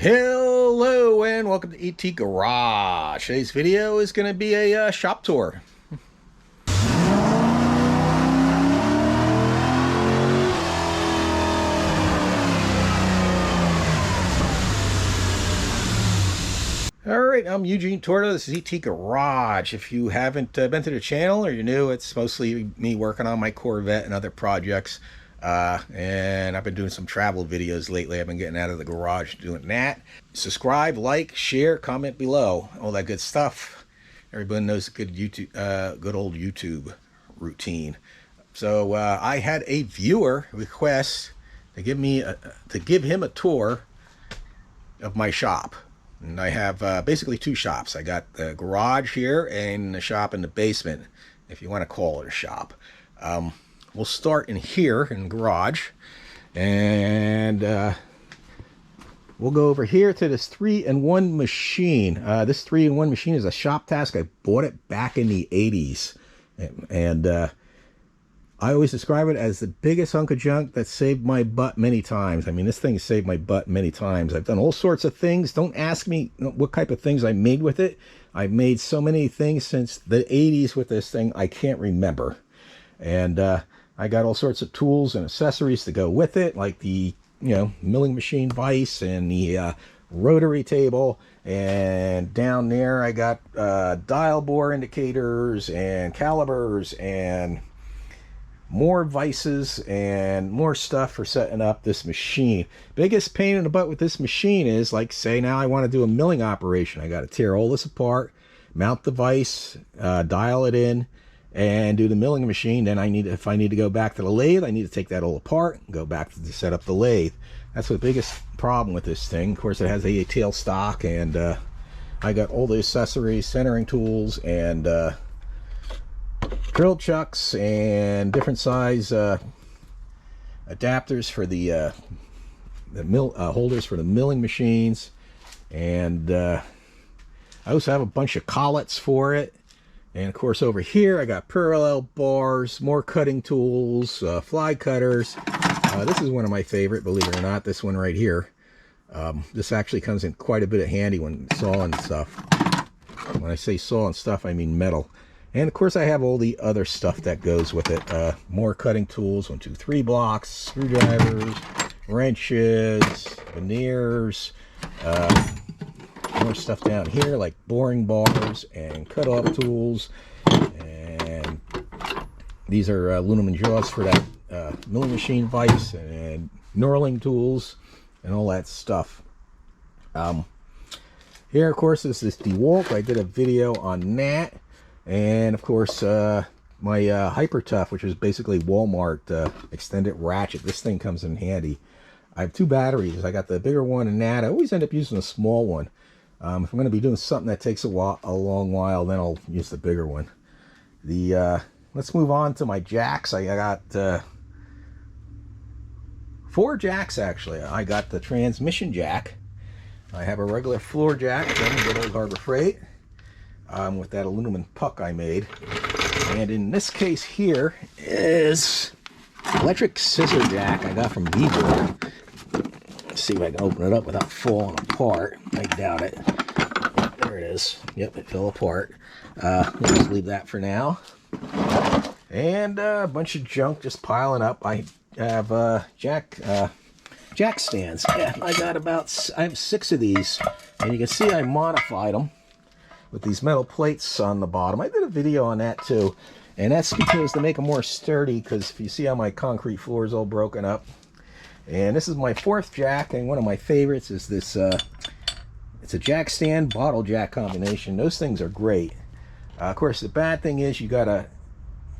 Hello and welcome to ET Garage. Today's video is going to be a shop tour. Alright, I'm Eugene Torto. This is ET Garage. If you haven't been to the channel or you're new, it's mostly me working on my Corvette and other projects. And I've been doing some travel videos lately. I've been getting out of the garage doing that. Subscribe, like, share, comment below, all that good stuff. Everybody knows the good YouTube, good old YouTube routine. So I had a viewer request to give him a tour of my shop. And I have basically two shops. I got the garage here and the shop in the basement, if you want to call it a shop. We'll start in here in the garage, and we'll go over here to this 3-in-1 machine. This 3-in-1 machine is a shop task. I bought it back in the 80s, and I always describe it as the biggest hunk of junk that saved my butt many times. I mean, this thing saved my butt many times. I've done all sorts of things. Don't ask me what type of things I made with it. I've made so many things since the 80s with this thing, I can't remember. And I got all sorts of tools and accessories to go with it, like the, milling machine vise and the rotary table. And down there I got dial bore indicators and calibers and more vices and more stuff for setting up this machine. Biggest pain in the butt with this machine is, like, say now I want to do a milling operation. I got to tear all this apart, mount the vise, dial it in, and do the milling machine. Then if I need to go back to the lathe, I need to take that all apart and go back to set up the lathe. That's the biggest problem with this thing. Of course, it has a tailstock, and I got all the accessories, centering tools, and drill chucks, and different size adapters for the mill holders for the milling machines. And I also have a bunch of collets for it. And of course over here I got parallel bars, more cutting tools, fly cutters. This is one of my favorite, believe it or not, this one right here. This actually comes in quite a bit of handy when sawing stuff. When I say sawing stuff, I mean metal. And of course I have all the other stuff that goes with it. More cutting tools, 1, 2, 3 blocks, screwdrivers, wrenches, veneers, more stuff down here like boring bars and cut-off tools, and these are aluminum jaws for that milling machine vise, and knurling tools and all that stuff. Here of course is this DeWalt. I did a video on that. And of course my Hyper Tough, which is basically Walmart extended ratchet. This thing comes in handy. I have two batteries. I got the bigger one and that. I always end up using a small one. If I'm going to be doing something that takes a long while, then I'll use the bigger one. Let's move on to my jacks. I got 4 jacks actually. I got the transmission jack. I have a regular floor jack from good old Harbor Freight with that aluminum puck I made. And in this case here is electric scissor jack I got from Vibor. Let's see if I can open it up without falling apart. I doubt it. There it is. Yep, it fell apart. We'll just leave that for now. And a bunch of junk just piling up. I have jack stands. Yeah, I have 6 of these, and you can see I modified them with these metal plates on the bottom. I did a video on that too, and that's because to make them more sturdy, because if you see how my concrete floor is all broken up. And this is my 4th jack, and one of my favorites is this, it's a jack stand bottle jack combination. Those things are great. Of course, the bad thing is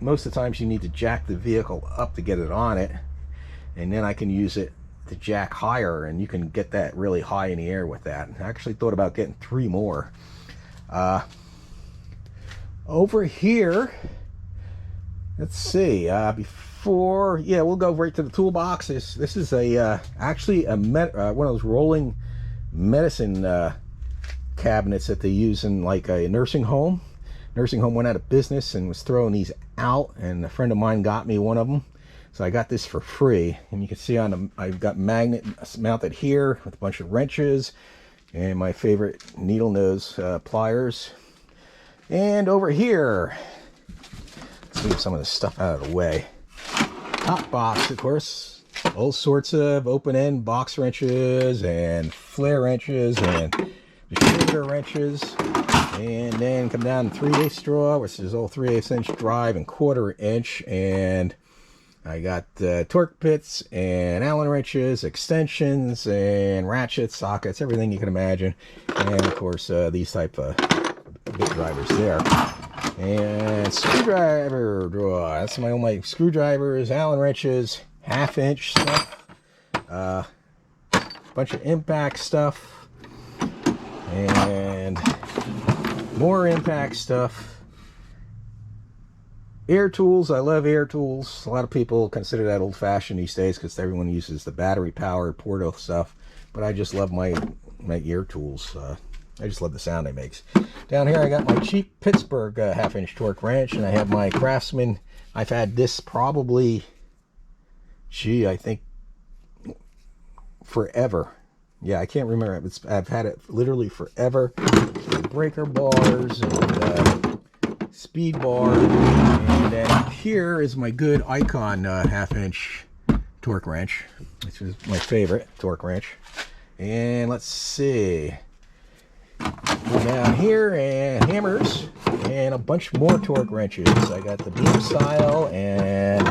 most of the times you need to jack the vehicle up to get it on it, and then I can use it to jack higher, and you can get that really high in the air with that. I actually thought about getting 3 more. Over here, let's see, we'll go right to the toolbox. This is actually one of those rolling medicine cabinets that they use in like a nursing home. Nursing home went out of business and was throwing these out, and a friend of mine got me one of them. So I got this for free, and you can see on the, I've got magnet mounted here with a bunch of wrenches and my favorite needle nose pliers. And over here, let's move some of this stuff out of the way. Top box, of course, all sorts of open-end box wrenches and flare wrenches and distributor wrenches. And then come down to 3/8 straw, which is all 3/8 inch drive and 1/4 inch. And I got torque pits and Allen wrenches, extensions and ratchets, sockets, everything you can imagine. And of course, these type of bit drivers there. And screwdriver drawer. That's my screwdrivers, Allen wrenches, 1/2 inch stuff, bunch of impact stuff, and more impact stuff. Air tools. I love air tools. A lot of people consider that old-fashioned these days because everyone uses the battery-powered Porto stuff. But I just love my air tools. I just love the sound it makes. Down here I got my cheap Pittsburgh 1/2 inch torque wrench, and I have my Craftsman. I've had this probably, gee, I think forever. Yeah, I can't remember. I've had it literally forever. Breaker bars and speed bar. And then here is my good Icon 1/2 inch torque wrench, which is my favorite torque wrench. And let's see. Go down here, and hammers and a bunch more torque wrenches. I got the beam style and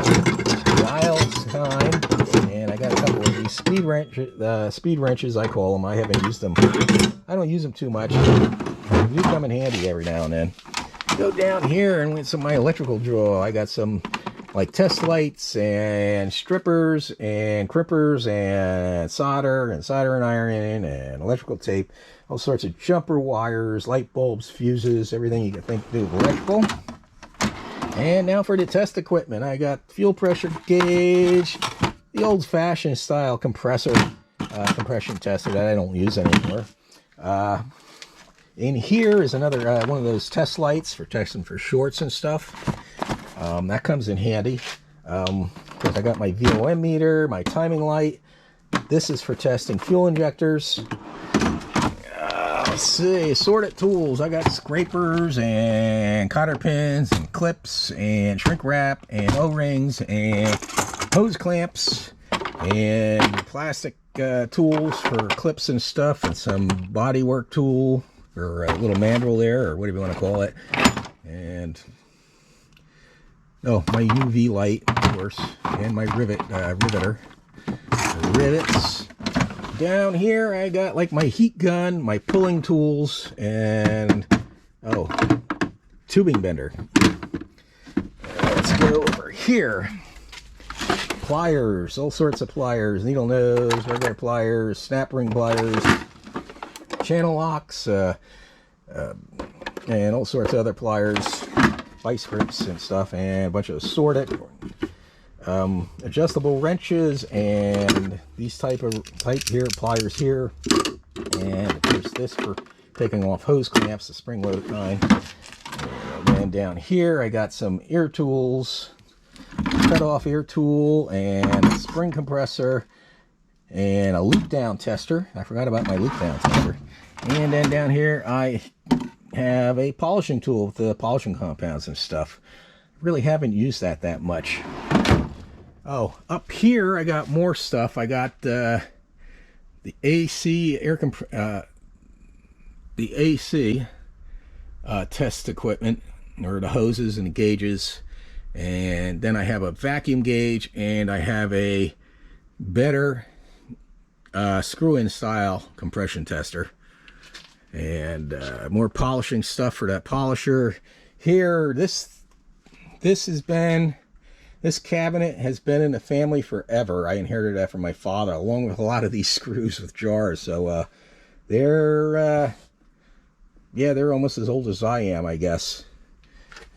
dials kind, and I got a couple of these speed wrenches I call them. I haven't used them. I don't use them too much. They do come in handy every now and then. Go down here and with some of my electrical drawer. I got some like test lights and strippers and crimpers and soldering iron and electrical tape, all sorts of jumper wires, light bulbs, fuses, everything you can think to do with electrical. And now for the test equipment. I got fuel pressure gauge, the old-fashioned style compressor, compression tester that I don't use anymore. In here is another one of those test lights for testing for shorts and stuff. That comes in handy. Of course, I got my VOM meter, my timing light. This is for testing fuel injectors. Let's see, assorted tools. I got scrapers and cotter pins and clips and shrink wrap and O-rings and hose clamps and plastic tools for clips and stuff, and some body work tool or a little mandrel there, or whatever you want to call it. And oh, my UV light, of course, and my riveter. The rivets. Down here I got like my heat gun, my pulling tools, and oh, tubing bender. Let's go over here. Pliers, all sorts of pliers, needle nose, regular pliers, snap ring pliers, channel locks, and all sorts of other pliers, vice grips and stuff, and a bunch of assorted adjustable wrenches, and these type here pliers here, and of course this for taking off hose clamps, the spring loaded kind. And then down here I got some ear tools, cut off ear tool, and a spring compressor, and a loop down tester. I forgot about my loop down tester. And then down here I have a polishing tool with the polishing compounds and stuff. Really haven't used that much. Oh, up here I got more stuff. I got the AC the AC test equipment, or the hoses and the gauges, and then I have a vacuum gauge, and I have a better screw-in style compression tester, and more polishing stuff for that polisher. Here, this cabinet has been in the family forever. I inherited that from my father, along with a lot of these screws with jars. So they're almost as old as I am, I guess.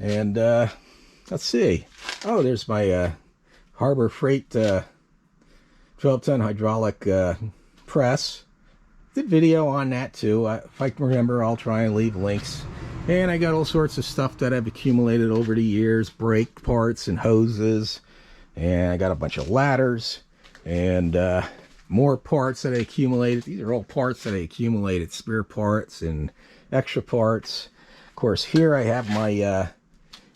And let's see. Oh, there's my Harbor Freight 12-ton hydraulic press. Did video on that too. If I can remember, I'll try and leave links. And I got all sorts of stuff that I've accumulated over the years, brake parts and hoses, And I got a bunch of ladders and more parts that I accumulated. These are all parts that I accumulated, spare parts and extra parts. Of course, here I have my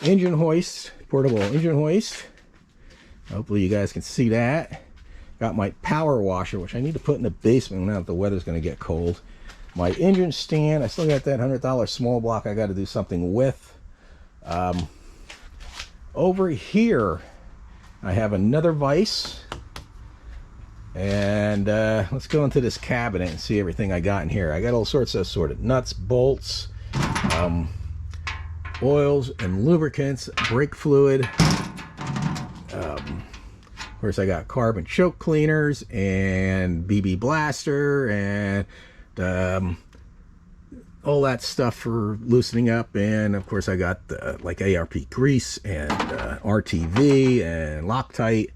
engine hoist, portable engine hoist. Hopefully you guys can see that. Got my power washer, which I need to put in the basement now that the weather's going to get cold. My engine stand, I still got that $100 small block I got to do something with. Over here, I have another vise. And let's go into this cabinet and see everything I got in here. I got all sorts of assorted nuts, bolts, oils and lubricants, brake fluid. Of course, I got carbon choke cleaners and BB blaster and all that stuff for loosening up. And of course, I got like ARP grease and RTV and Loctite.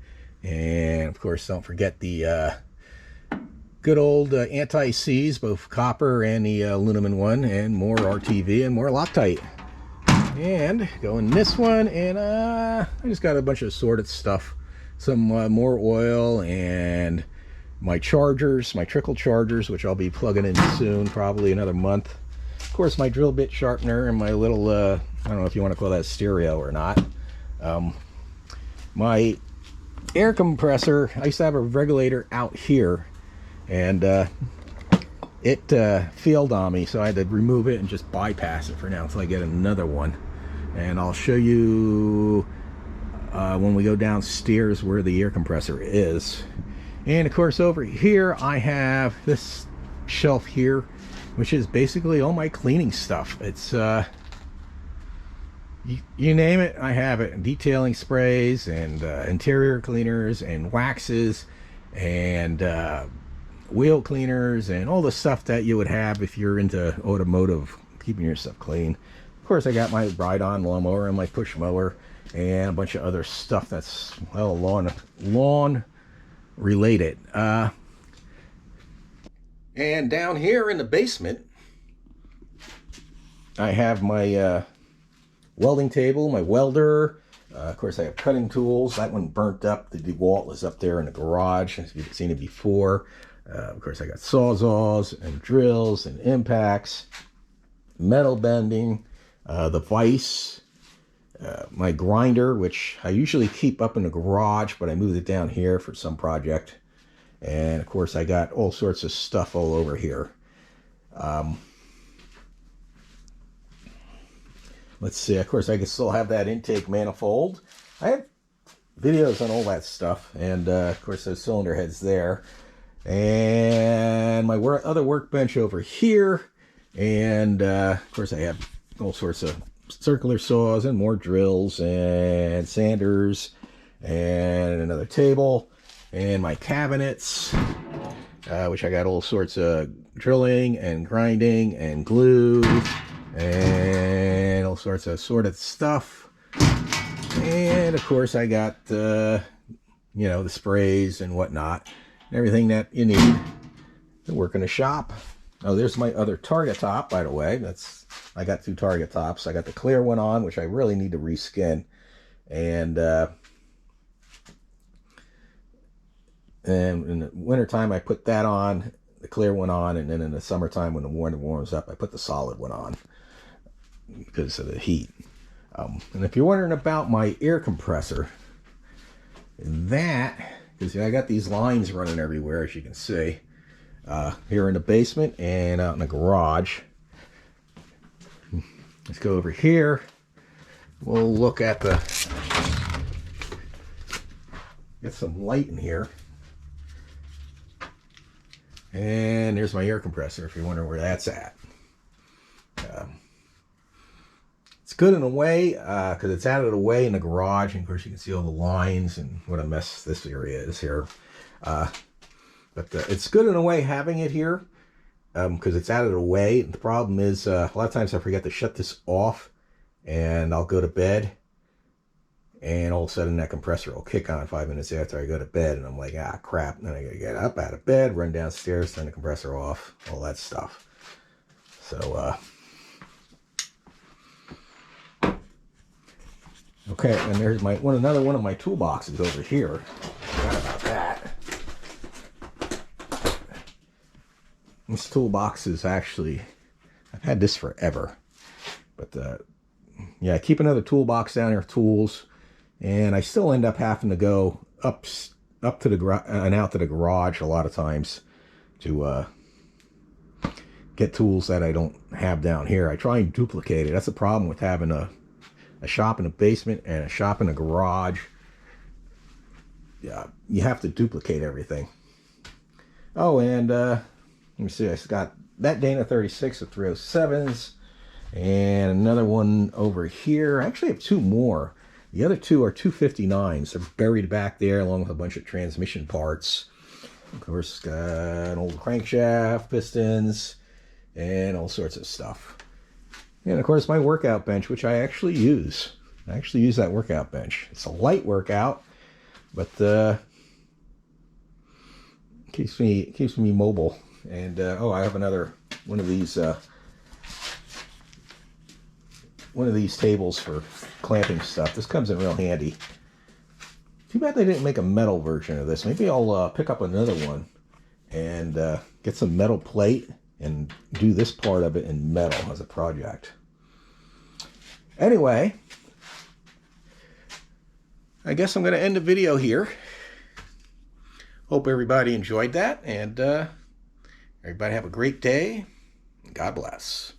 And of course, don't forget the good old anti-seize, both copper and the aluminum one, and more RTV and more Loctite. And go in this one, and I just got a bunch of assorted stuff. Some more oil and my chargers, my trickle chargers, which I'll be plugging in soon, probably another month. Of course, my drill bit sharpener and my little, I don't know if you want to call that stereo or not. My air compressor, I used to have a regulator out here, and it failed on me, so I had to remove it and just bypass it for now until I get another one. And I'll show you when we go downstairs where the air compressor is. And of course, over here I have this shelf here, which is basically all my cleaning stuff. It's you name it, I have it. Detailing sprays and interior cleaners and waxes and wheel cleaners and all the stuff that you would have if you're into automotive, keeping your stuff clean. Of course, I got my ride-on lawnmower and my push mower and a bunch of other stuff that's, well, lawn related. And down here in the basement, I have my welding table, my welder. Of course, I have cutting tools. That one burnt up. The DeWalt is up there in the garage, as you've seen it before. Of course, I got sawzalls and drills and impacts, metal bending, the vise, my grinder, which I usually keep up in the garage, but I moved it down here for some project. And of course, I got all sorts of stuff all over here. Let's see, of course, I can still have that intake manifold. I have videos on all that stuff, and of course, those cylinder heads there. And my other workbench over here. And of course, I have all sorts of circular saws and more drills and sanders and another table and my cabinets, which I got all sorts of drilling and grinding and glue and all sorts of assorted stuff. And of course, I got you know, the sprays and whatnot, everything that you need to work in a shop. Oh, there's my other Target top, by the way. I got two Target tops. I got the clear one on, which I really need to reskin. And in the wintertime, I put that on, the clear one on, and then in the summertime, when the water warms up, I put the solid one on because of the heat. And if you're wondering about my air compressor, because I got these lines running everywhere, as you can see, here in the basement and out in the garage. Let's go over here. We'll look at get some light in here. And there's my air compressor, if you're wondering where that's at. It's good in a way, because it's out of the way in the garage, and of course you can see all the lines and what a mess this area is here. But it's good in a way having it here, because it's out of the way. The problem is, a lot of times I forget to shut this off, and I'll go to bed, and all of a sudden that compressor will kick on 5 minutes after I go to bed, and I'm like, ah, crap. And then I gotta get up out of bed, run downstairs, turn the compressor off, all that stuff. So, Okay, and there's my another one of my toolboxes over here. Forgot about that. This toolbox is actually, I've had this forever, but yeah, I keep another toolbox down there of tools, and I still end up having to go up to the and out to the garage a lot of times to get tools that I don't have down here. I try and duplicate it. That's the problem with having a shop in the basement and a shop in the garage. Yeah, you have to duplicate everything. Oh, and let me see, I got that Dana 36 of 307s and another one over here. I actually have two more. The other two are 259s. They're buried back there along with a bunch of transmission parts. Of course, got an old crankshaft, pistons, and all sorts of stuff. And of course, my workout bench, which I actually use. I actually use that workout bench. It's a light workout, but keeps me mobile. And oh, I have another one of these tables for clamping stuff. This comes in real handy. Too bad they didn't make a metal version of this. Maybe I'll pick up another one and get some metal plate and do this part of it in metal as a project. Anyway, I guess I'm going to end the video here. Hope everybody enjoyed that, and everybody have a great day. God bless.